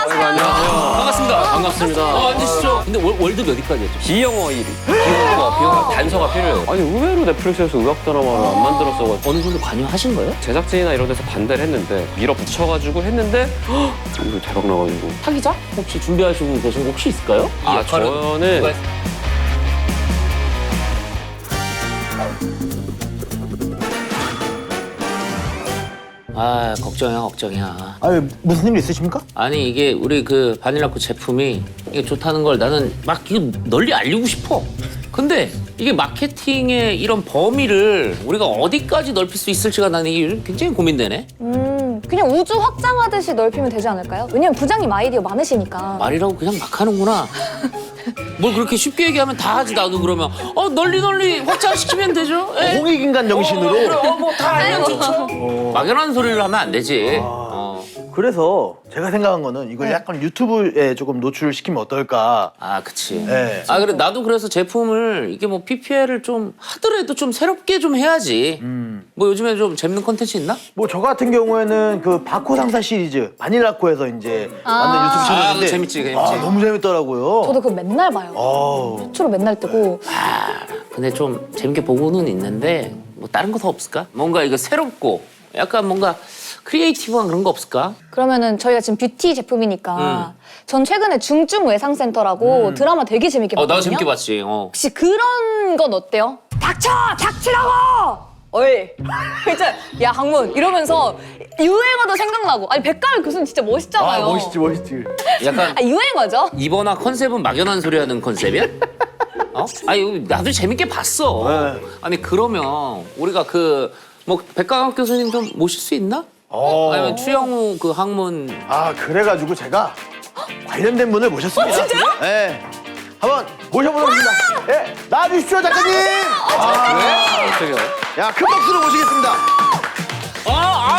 안녕하세요. 안녕하세요. 반갑습니다. 반갑습니다. 앉으시죠. 근데 월드 몇 위까지였죠? 비영어 1위. 비영어가 단서가 필요해요. 아니 의외로 넷플릭스에서 의학 드라마를 안 만들었어가지고 어느 정도 관여하신 거예요? 제작진이나 이런 데서 반대를 했는데 밀어붙여가지고 했는데 이거 대박 나가지고. 타기자? 혹시 준비하시고 계신 거 혹시 있을까요? 이 아 역할은 저는 누가 아 걱정이야. 아니, 무슨 일 있으십니까? 아니 이게 우리 그 바닐라코 제품이 이게 좋다는 걸 나는 막 이거 널리 알리고 싶어. 근데 이게 마케팅의 이런 범위를 우리가 어디까지 넓힐 수 있을지가 나는 이게 요즘 굉장히 고민되네. 그냥 우주 확장하듯이 넓히면 되지 않을까요? 왜냐면 부장님 아이디어 많으시니까. 말이라고 그냥 막 하는구나. 뭘 그렇게 쉽게 얘기하면 다 하지 나도 그러면 널리 확장시키면 되죠. 예. 홍익인간 정신으로. 뭐다 알면 좋죠. 막연한 소리를 하면 안 되지. 그래서 제가 생각한 거는 이걸 약간 유튜브에 조금 노출시키면 어떨까. 아, 그치. 네. 아, 그래, 나도 그래서 제품을 이게 뭐 PPL을 좀 하더라도 좀 새롭게 좀 해야지. 뭐 요즘에 좀 재밌는 콘텐츠 있나? 뭐 저 같은 경우에는 그 바코 상사 시리즈 바닐라코에서 이제 만든 유튜브 채널인데 그거 재밌지. 너무 재밌더라고요. 저도 그거 맨날 봐요. 아우. 주로 맨날 뜨고. 근데 좀 재밌게 보고는 있는데 뭐 다른 거 더 없을까? 뭔가 이거 새롭고 약간 뭔가 크리에이티브한 그런 거 없을까? 그러면은 저희가 지금 뷰티 제품이니까 전 최근에 중증 외상센터라고 드라마 되게 재밌게 봤거든요. 나도 재밌게 봤지. 혹시 그런 건 어때요? 닥쳐! 닥치라고! 어이. 진짜 야 강문 이러면서 유행어도 생각나고. 아니 백가을 교수님 진짜 멋있잖아요. 멋있지. 약간 유행어죠? 이번화 컨셉은 막연한 소리 하는 컨셉이야? 아니 나도 재밌게 봤어. 네. 아니 그러면 우리가 그 뭐 백강학 교수님 좀 모실 수 있나? 아니면 추영우 그 학문 아 그래가지고 제가 관련된 분을 모셨습니다. 진짜요? 네. 한번 모셔보도록 하겠습니다. 예, 나와주십시오 작가님. 저기요. 야, 큰 박수로 모시겠습니다.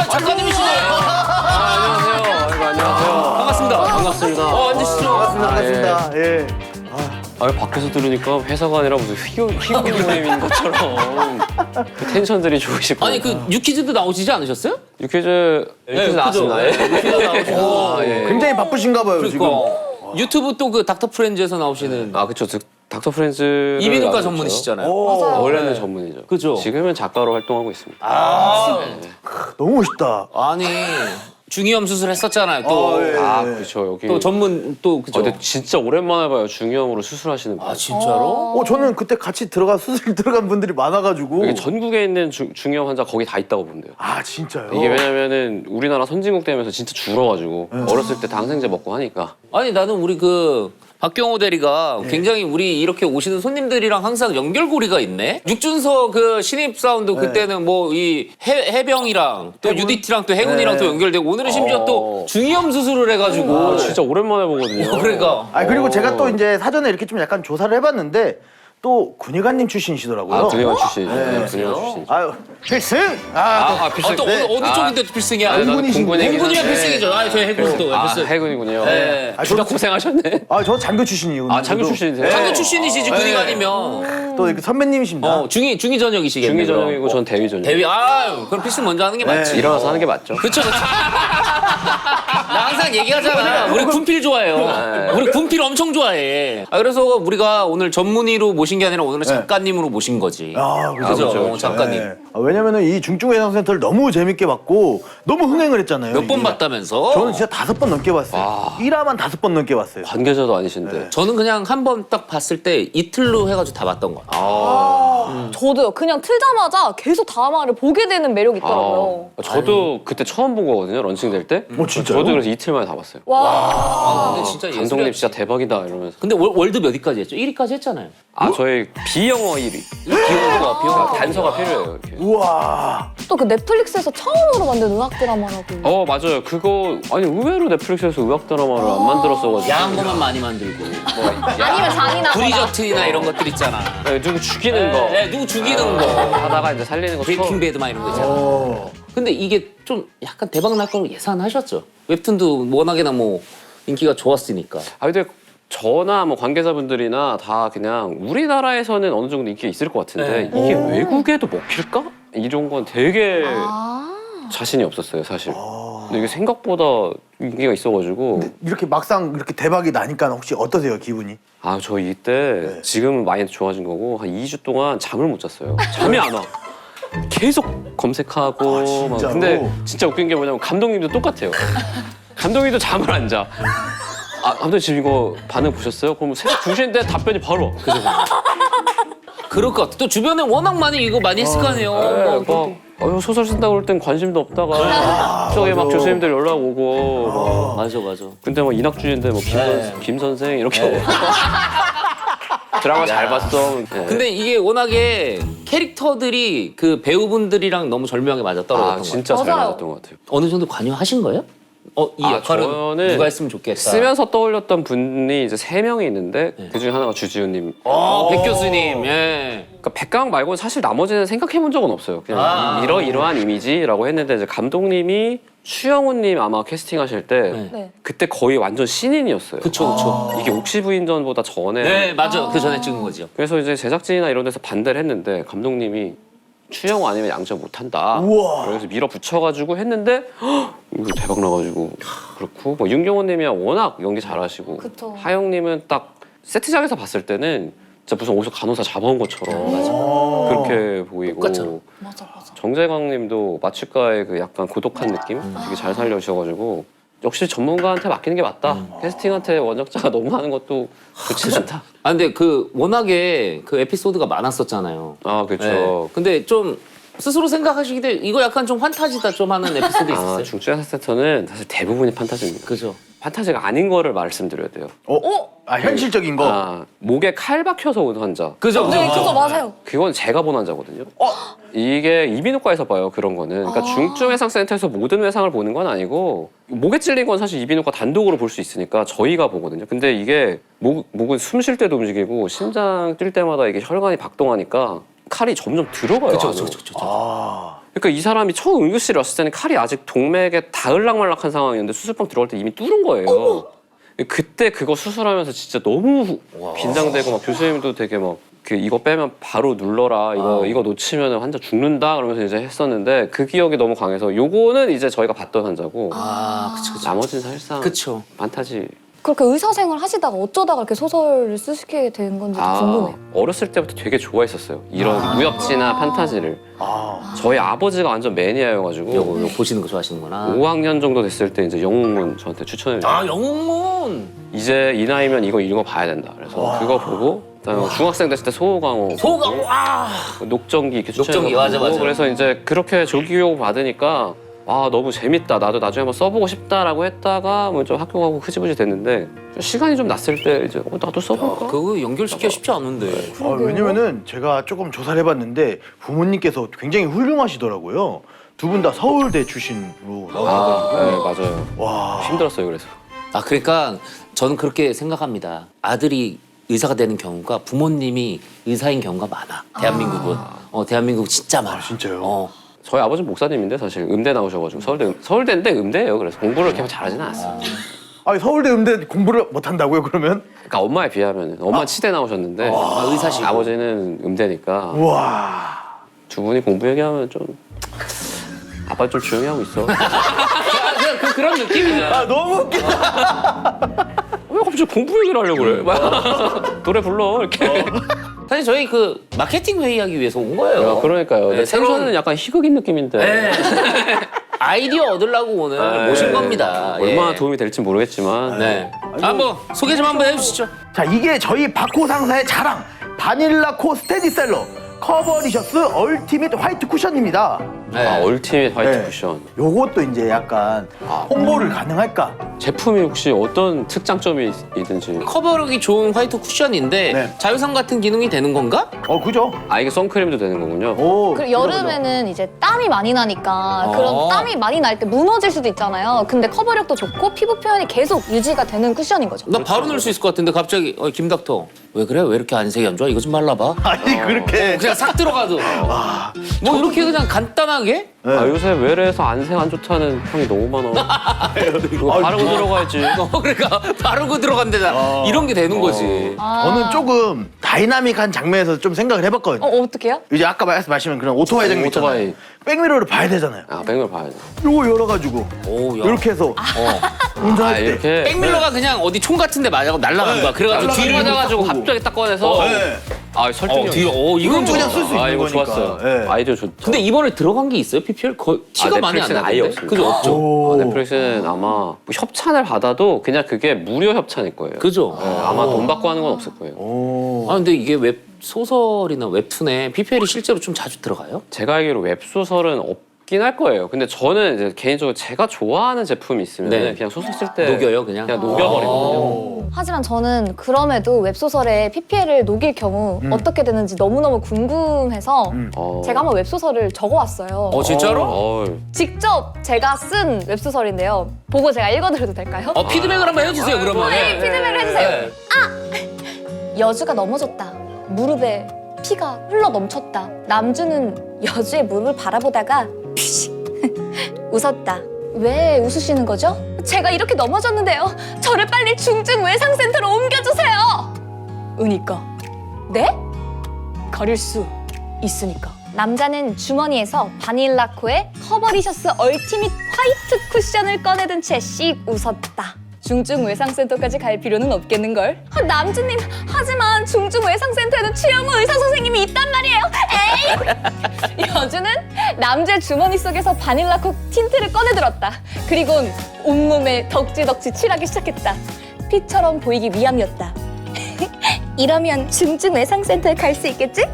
작가님이시네. 안녕하세요. 아이고 안녕하세요. 반갑습니다. 반갑습니다. 앉으시죠. 반갑습니다. 예. 아 밖에서 들으니까 회사가 아니라 무슨 희귀모임인 것처럼 텐션들이 좋으시고. 아니 그 유키즈도 나오시지 않으셨어요? 유퀴즈 나왔습니다. 유키즈 나오시고. 예. 굉장히 바쁘신가 봐요 지금. 그러니까 유튜브 또 그 닥터 프렌즈에서 나오시는 아 그쵸. 닥터 프렌즈 이비인후과 전문이시잖아요. 오, 원래는 전문이죠. 그죠? 지금은 작가로 활동하고 있습니다. 너무 멋있다. 아니 중이염 수술했었잖아요. 또. 예. 그렇죠. 여기. 또 전문 또 그죠? 근데 진짜 오랜만에 봐요. 중이염으로 수술하시는 분. 아 진짜로? 저는 그때 같이 수술 들어간 분들이 많아가지고. 여기 전국에 있는 중이염 환자 거기 다 있다고 보면 돼요. 아 진짜요? 이게 왜냐면은 우리나라 선진국 되면서 진짜 줄어가지고 어렸을 때 당생제 먹고 하니까. 아니 나는 우리 그 박경호 대리가 굉장히 우리 이렇게 오시는 손님들이랑 항상 연결고리가 있네. 육준서 그 신입 사운드 그때는 뭐 이 해병이랑 또 UDT랑 또 해군이랑 또 연결되고 오늘은 심지어 또 중이염 수술을 해가지고 진짜 오랜만에 보거든요. 그러니까 아 그리고 제가 또 이제 사전에 이렇게 좀 약간 조사를 해봤는데 또 군의관님 출신이시더라고요. 아 군의관 출신이죠. 군의관 출신. 아유 필승. 필승. 또 어디 쪽인데 필승이야? 나도 공군이긴 공군이랑 한데. 필승이죠. 아 저희 해군 또 필승. 해군이군요. 네. 진짜 고생하셨네. 저 장교 출신이에요. 장교 출신이세요? 장교 출신이시지 군의관이면. 또 이렇게 선배님이십니다. 중위 전역이시겠네. 중위 전역이고 전 대위 전역. 대위 그럼 필승 먼저 하는 게 맞지. 일어나서 하는 게 맞죠. 그쵸. 나 항상 얘기하잖아. 우리 군필 좋아해요. 우리 군필 엄청 좋아해. 그래서 우리가 오늘 전문의로 모신 게 아니라 오늘은 작가님으로 모신 거지. 그죠? 작가님. 왜냐면은 이 중증외상센터를 너무 재밌게 봤고 너무 흥행을 했잖아요. 몇 번 이게. 봤다면서? 저는 진짜 5번 넘게 봤어요. 1화만 5번 넘게 봤어요. 관계자도 아니신데. 저는 그냥 한 번 딱 봤을 때 이틀로 해가지고 다 봤던 거 같아요. 저도요. 그냥 틀자마자 계속 다음화를 보게 되는 매력이 있더라고요. 저도 그때 처음 본 거거든요. 런칭 될 때. 진짜요? 저도 그래서 이틀 만에 다 봤어요. 근데 진짜 감독님 예술이야. 진짜 대박이다 이러면서. 근데 월드 몇 위까지 했죠? 1위까지 했잖아요. 저희 비영어 1위. 비영어가 단서가 필요해요 이렇게. 우와. 또 그 넷플릭스에서 처음으로 만든 의학 드라마라고. 맞아요. 그거 아니 의외로 넷플릭스에서 의학 드라마를 안 만들었어가지고. 야한 것만 많이 만들고. 아니면 잔인하거나. 브리저튼이나 이런 것들 있잖아. 누구 죽이는 거 누구 죽이는 거. 하다가 이제 살리는 거 브레이킹 처음. 배드 막 이런 거 있잖아. 근데 이게 좀 약간 대박 날 거로 예상하셨죠? 웹툰도 워낙에나 뭐 인기가 좋았으니까. 근데 저나 뭐 관계자분들이나 다 그냥 우리나라에서는 어느 정도 인기가 있을 것 같은데 이게 외국에도 먹힐까? 이런 건 되게 자신이 없었어요 사실. 근데 이게 생각보다 인기가 있어가지고 이렇게 막상 이렇게 대박이 나니까 혹시 어떠세요, 기분이? 아, 저 이때 지금은 많이 좋아진 거고 한 2주 동안 잠을 못 잤어요. 잠이 안 와. 계속 검색하고 막. 진짜로? 근데 진짜 웃긴 게 뭐냐면 감독님도 똑같아요. 감독님도 잠을 안 자. 아, 감독님 지금 이거 반응 보셨어요? 그럼 새벽 2시인데 답변이 바로. 그래서 그럴 것 같아. 또 주변에 워낙 많이 이거 많이 했을 거 아니에요. 막 소설 쓴다고 그럴 땐 관심도 없다가 저기 막 교수님들 연락 오고 막. 맞아, 맞아. 근데 막 이낙준인데 뭐 김 선생 이렇게 오고. 드라마 잘 봤어. 네. 근데 이게 워낙에 캐릭터들이 그 배우분들이랑 너무 절묘하게 맞아 떨어졌던 것 같아요. 진짜 잘 맞아요. 맞았던 것 같아요. 어느 정도 관여하신 거예요? 이 역할은 저는 누가 했으면 좋겠다. 쓰면서 떠올렸던 분이 이제 3명이 있는데 그 중에 하나가 주지훈님. 백 교수님, 예. 그러니까 백강 말고는 사실 나머지는 생각해본 적은 없어요. 그냥 이러이러한 이미지라고 했는데 이제 감독님이 추영훈님 아마 캐스팅하실 때 네. 그때 거의 완전 신인이었어요. 그쵸, 그쵸. 이게 옥시 부인전보다 전에. 네, 맞아. 그 전에 찍은 거죠. 그래서 이제 제작진이나 이런 데서 반대를 했는데 감독님이 추영호 아니면 양정 못한다. 우와. 그래서 밀어붙여가지고 했는데 헉, 이거 대박 나가지고 그렇고 뭐 윤경호님이야 워낙 연기 잘하시고 그쵸. 하영님은 딱 세트장에서 봤을 때는 진짜 무슨 어디서 간호사 잡아온 것처럼 그렇게 보이고 똑같죠. 맞아, 맞아. 정재광님도 마취과의 그 약간 고독한 느낌 되게 잘 살려주셔가지고 역시 전문가한테 맡기는 게 맞다. 캐스팅한테 원작자가 너무 하는 것도 좋지 않다. 아, 근데 그 워낙에 그 에피소드가 많았었잖아요. 아 그렇죠. 네. 근데 좀 스스로 생각하시기에 이거 약간 좀 판타지다 좀 하는 에피소드 있었어요? 아 중증 세터는 사실 대부분이 판타지입니다. 그죠. 판타지가 아닌 거를 말씀드려야 돼요. 아, 현실적인 거? 아, 목에 칼 박혀서 온 환자. 그죠, 그죠. 네, 그거 맞아요. 그건 제가 본 환자거든요. 이게 이비인후과에서 봐요, 그런 거는. 그러니까 중증외상센터에서 모든 외상을 보는 건 아니고 목에 찔린 건 사실 이비인후과 단독으로 볼 수 있으니까 저희가 보거든요. 근데 이게 목은 숨 쉴 때도 움직이고 심장 뛸 때마다 이게 혈관이 박동하니까 칼이 점점 들어가요. 그죠, 안으로. 그죠, 그죠. 아. 그러니까 이 사람이 처음 응급실에 왔을 때는 칼이 아직 동맥에 닿을락말락한 상황이었는데 수술방 들어갈 때 이미 뚫은 거예요. 그때 그거 수술하면서 진짜 너무 긴장되고 막 교수님도 되게 막 그 이거 빼면 바로 눌러라 이거 놓치면 환자 죽는다 그러면서 이제 했었는데 그 기억이 너무 강해서 요거는 이제 저희가 봤던 환자고 아, 그쵸, 그쵸. 나머지는 사실상 그쵸. 판타지. 그렇게 의사 생활 하시다가 어쩌다가 이렇게 소설을 쓰시게 된 건지도 궁금해요. 어렸을 때부터 되게 좋아했었어요. 이런 무협지나 판타지를. 아. 저희 아버지가 완전 매니아여가지고 요거 보시는 거 좋아하시는구나. 5학년 정도 됐을 때 이제 영웅문 저한테 추천을 해요. 아, 영웅문. 이제 이 나이면 이거 읽어 봐야 된다. 그래서 그거 보고 그다음에 중학생 됐을 때 소강호 소강, 와. 녹정기 이렇게 녹정기, 맞아, 추천해가지고 맞아. 그래서 이제 그렇게 조기교육 받으니까 아 너무 재밌다. 나도 나중에 한번 써보고 싶다라고 했다가 뭐 좀 학교 가고 흐지부지 됐는데 시간이 좀 났을 때 이제 나도 써볼까? 그거 연결시키기 쉽지 않은데. 아, 왜냐면은 제가 조금 조사를 해봤는데 부모님께서 굉장히 훌륭하시더라고요. 두 분 다 서울대 출신으로 나오시더라고요. 네 맞아요. 와. 힘들었어요 그래서. 아, 그러니까 저는 그렇게 생각합니다. 아들이 의사가 되는 경우가 부모님이 의사인 경우가 많아. 대한민국은. 대한민국 진짜 많아. 진짜요? 저희 아버지는 목사님인데 사실 음대 나오셔가지고 서울대인데 음대예요. 그래서 공부를 그렇게 잘하지는 않았어요. 아니, 서울대 음대 공부를 못 한다고요, 그러면? 그러니까 엄마에 비하면 엄마 치대 나오셨는데 의사시고. 아버지는 음대니까 우와. 두 분이 공부 얘기하면 좀 아빠 좀 조용히 하고 있어. 그런 느낌이죠. 아, 너무 웃기다. 왜 갑자기 공부 얘기를 하려고 그래? 막 노래 불러 이렇게. 사실 저희 그 마케팅 회의하기 위해서 온 거예요. 그러니까요. 네, 텐션은 약간 희극인 느낌인데. 네. 아이디어 얻으려고 오늘 모신 네. 겁니다. 얼마나 예. 도움이 될지 모르겠지만. 네. 한번 소개 좀 한번 해주시죠. 자, 이게 저희 바코 상사의 자랑. 바닐라 코 스테디셀러 커버리셔스 얼티밋 화이트 쿠션입니다. 네. 아, 얼티밋 화이트 네. 쿠션. 요것도 이제 약간 홍보를 가능할까? 제품이 혹시 어떤 특장점이 있든지. 커버력이 좋은 화이트 쿠션인데 네. 자외선 같은 기능이 되는 건가? 그죠? 아 이게 선크림도 되는 거군요. 오. 그리고 여름에는 이제 땀이 많이 나니까 그런 땀이 많이 날 때 무너질 수도 있잖아요. 근데 커버력도 좋고 피부 표현이 계속 유지가 되는 쿠션인 거죠. 나 바로 넣을 수 있을 것 같은데 갑자기 김 닥터 왜 그래? 왜 이렇게 안색이 안 좋아? 이거 좀 발라봐. 아니, 그렇게. 그냥 그냥 싹 들어가도. 뭐 이렇게 그냥 간단하게? 네. 아, 요새 외래에서 안생 안 좋다는 평이 너무 많아. 이거 바르고 들어가야지. 그러니까 바르고 들어간대다. 이런 게 되는 거지. 저는 조금 다이나믹한 장면에서 좀 생각을 해봤거든요. 어떻게요? 이제 아까 말씀하신 그런 오토바이 장면 있잖아요. 오토바이. 백미러를 봐야 되잖아요. 아, 백미러 봐야지. 요거 열어가지고 오, 야. 이렇게 해서 아, 운전할 때. 이렇게 백밀러가 그냥 어디 총 같은 데 맞아서 날아간 거야. 그래가지고 뒤로 뒤로 맞아가지고 딱 보고. 갑자기 딱 꺼내서 네. 아, 설득력. 뒤로. 이건 이건 그냥 좋아. 쓸 수 있는 아, 이거 거니까. 좋았어요. 네. 아이디어 좋다. 근데 이번에 들어간 게 있어요? PPL? 티가 많이 안 넷플릭스는 나는데? 아예 없습니다. 그죠? 없죠. 오. 넷플릭스는 아마 뭐 협찬을 받아도 그냥 그게 무료 협찬일 거예요. 그죠? 네, 아마 돈 받고 하는 건 없을 거예요. 오. 아 근데 이게 웹 소설이나 웹툰에 PPL이 실제로 좀 자주 들어가요? 제가 알기로 웹소설은 없긴 할 거예요. 근데 저는 이제 개인적으로 제가 좋아하는 제품이 있으면 네. 그냥 소설 쓸 때 녹여요 그냥? 녹여버리거든요. 하지만 저는 그럼에도 웹소설에 PPL을 녹일 경우 어떻게 되는지 너무너무 궁금해서 제가 한번 웹소설을 적어왔어요. 진짜로? 직접 제가 쓴 웹소설인데요. 보고 제가 읽어드려도 될까요? 피드백을 한번 해주세요 그러면. 네, 피드백을 해주세요. 네. 여주가 넘어졌다. 무릎에 피가 흘러 넘쳤다. 남주는 여주의 무릎을 바라보다가 피식 웃었다. 왜 웃으시는 거죠? 제가 이렇게 넘어졌는데요. 저를 빨리 중증외상센터로 옮겨주세요. 으니까. 네? 가릴 수 있으니까. 남자는 주머니에서 바닐라코의 커버리셔스 얼티밋 화이트 쿠션을 꺼내든 채 씩 웃었다. 중증외상센터까지 갈 필요는 없겠는걸? 남주님, 하지만 중증외상센터에는 최영우 의사선생님이 있단 말이에요. 에이! 여주는 남자의 주머니 속에서 바닐라콕 틴트를 꺼내들었다. 그리곤 온몸에 덕지덕지 칠하기 시작했다. 피처럼 보이기 위함이었다. 이러면 중증외상센터에 갈 수 있겠지?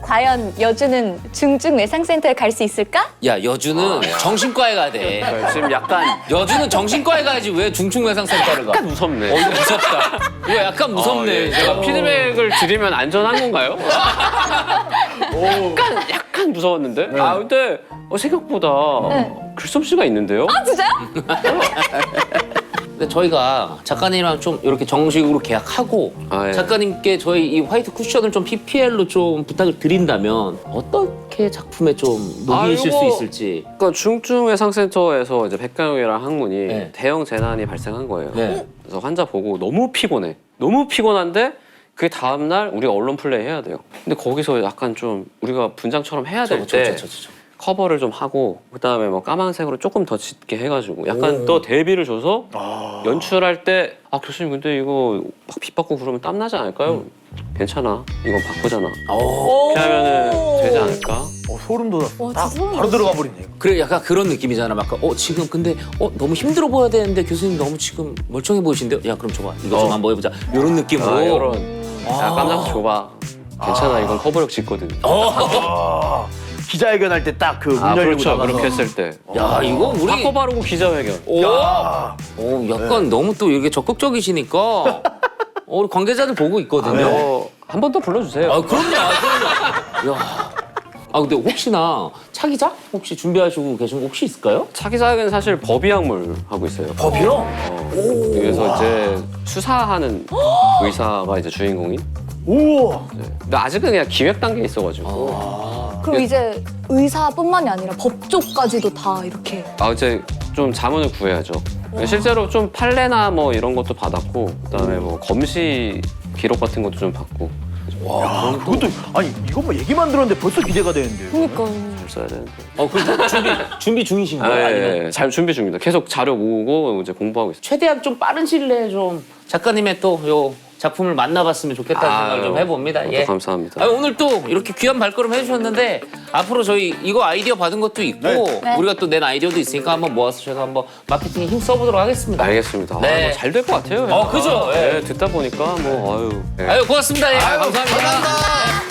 과연 여주는 중증외상센터에 갈 수 있을까? 야 여주는 정신과에 가야 돼. 지금 약간 여주는 정신과에 가야지 왜 중증외상센터를 가? 약간 무섭네. 이거 무섭다. 이거 약간 무섭네. 제가 피드백을 드리면 안전한 건가요? 약간 무서웠는데. 아 근데 생각보다 글솜씨가 있는데요. 아, 진짜요? 근데 저희가 작가님이랑 좀 이렇게 정식으로 계약하고 아, 예. 작가님께 저희 이 화이트 쿠션을 좀 PPL로 좀 부탁을 드린다면 어떻게 작품에 좀 녹이실 수 이거- 있을지. 그러니까 중증외상센터에서 이제 백강욱이랑 항문이 네. 대형 재난이 발생한 거예요. 네. 그래서 환자 보고 너무 피곤해. 너무 피곤한데 그 다음 날 우리가 언론 플레이 해야 돼요. 근데 거기서 약간 좀 우리가 분장처럼 해야 될 때 커버를 좀 하고 그다음에 뭐 까만색으로 조금 더 짙게 해가지고 약간 더 대비를 줘서 연출할 때 아 교수님 근데 이거 막 빗 받고 그러면 땀 나지 않을까요? 괜찮아. 이건 바꾸잖아. 이렇게 하면은 되지 않을까? 소름 돋았어. 와, 딱 진짜 소름 바로 돋았어. 들어가 버리네. 그래 약간 그런 느낌이잖아. 막 지금 근데 너무 힘들어 보여야 되는데 교수님 너무 지금 멀쩡해 보이신데요? 야 그럼 줘봐. 이거 좀 한번 해보자. 이런 느낌으로. 아, 이런 야 깜짝 줘봐. 괜찮아. 이건 커버력 짙거든. 기자회견할 때 딱 그 문 아 열리고 그렇죠. 나가서. 그렇게 했을 때. 야 이거 우리 바꿔 바르고 기자회견. 약간 너무 또 이렇게 적극적이시니까 우리 관계자들 보고 있거든요. 한 번 더 불러주세요. 아 그럼요. 야. 아 근데 혹시나 차기작 혹시 준비하시고 계신 거 혹시 있을까요? 차기작은 사실 법의약물 하고 있어요. 법이요? 그래서 이제 수사하는 의사가 이제 주인공인. 우와. 네. 근데 아직은 그냥 기획 단계에 있어가지고. 그럼 이제 의사뿐만이 아니라 법조까지도 다 이렇게. 이제 좀 자문을 구해야죠. 실제로 좀 판례나 뭐 이런 것도 받았고, 그다음에 뭐 검시 기록 같은 것도 좀 받고. 야, 그것도 아니 이거 뭐 얘기만 들었는데 벌써 기대가 되는데요. 그러니까. 잘 써야 되는데. 그래서 준비 중이신 거예요? 아니면 예, 잘 준비 중입니다. 계속 자료 모으고 이제 공부하고 있어요. 최대한 좀 빠른 시일 내에 좀 작가님의 또 요 작품을 만나봤으면 좋겠다는 생각을 좀 해봅니다. 예. 감사합니다. 오늘 또 이렇게 귀한 발걸음 해주셨는데 앞으로 저희 이거 아이디어 받은 것도 있고 네. 우리가 또 낸 아이디어도 있으니까 한번 모아서 제가 한번 마케팅에 힘 써보도록 하겠습니다. 알겠습니다. 네. 잘 될 것 같아요. 그죠? 예. 네, 듣다 보니까 뭐 아유. 네. 아유 고맙습니다. 예. 감사합니다. 감사합니다.